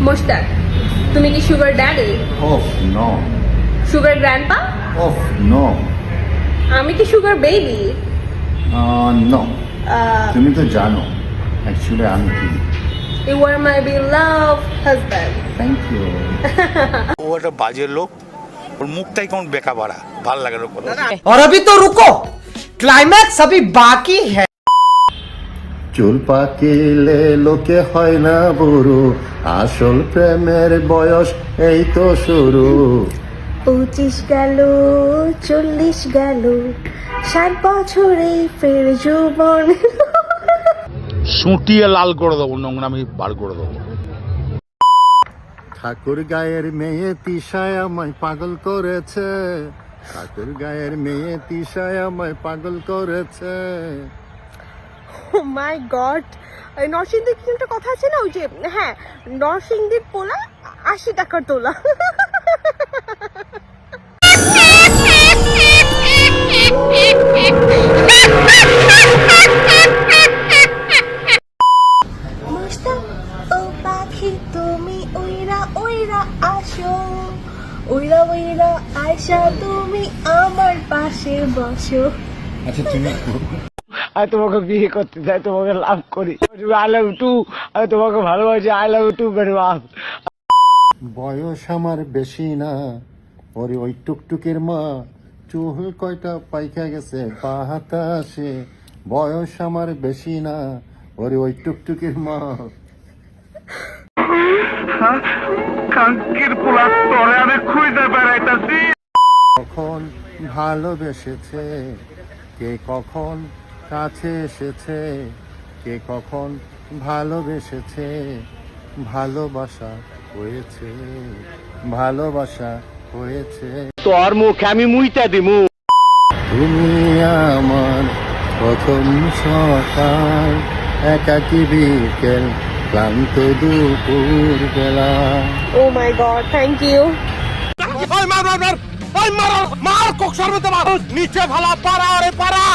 মোশতাক, তুমি কি sugar daddy? Of no. Sugar grandpa? Of no. আমি কি সুগার বেবি? No. তুমি তো জানো অ্যাকচুয়ালি আমি কি। You are my beloved husband. Thank you. ও একটা বাজে লোক, ওর মুখটাই কেমন বেকা বাড়া, ভাল লাগে না কোনো। और अभी तो रुको, क्लाइमैक्स अभी बाकी है। চুল পাকিলে লোকে হয় না বুড়ো, আসল প্রেমের বয়স এই তো শুরু। 25 গেল, 40 গেল, 7 বছরেই ফের যৌবন। সুটিয়ে লাল করে দেবো, নোংরামি বার করে দেবো। ঠাকুর গায়ের মেয়ে তিশায় আমায় পাগল করেছে, ঠাকুর গায়ের মেয়ে তিশায় আমায় পাগল করেছে। ও মাই গড, নরসিংদীর কি একটা কথা আছে না, ওই যে হ্যাঁ, নরসিংদীর পোলা 80 টাকার তোলা। মোশতাক, ও পাখি তুমি উইরা উইরা আসো, উইরা উইরা আয়সা তুমি আমার পাশে বসো। আচ্ছা তুমি আমি তোমাকে বিয়ে করতে চাই, তোমাকে লাভ করি, আই লাভ টু, আমি তোমাকে ভালোবাসি, I love to very much. বয়স আমার বেশি না, ওরে ওই টুকটুকের মা চুল কয়টা পাইকা গেছে বাতাসে। বয়স আমার বেশি না, ওরে ওই টুকটুকের মা। কাঙ্কির পোলা তোরে আমি খুঁজে বেড়াইতাছি। কখন ভালোবেসেছে, কে কখন কাছে এসেছে, কে কখন ভালোবেসেছে, ভালোবাসা হয়েছে, ভালোবাসা হয়েছে। তোর মুখে আমি মুইতা দিমু। তুমি আমার প্রথম সকাল, একাকী বিকেল, ক্লান্ত দুপুর বেলা। ও মাই গড, থ্যাংক ইউ। মার মার মার মার, মার মার কোক সর্বতে মার, নিচে ভালা পারা, আরে পারা।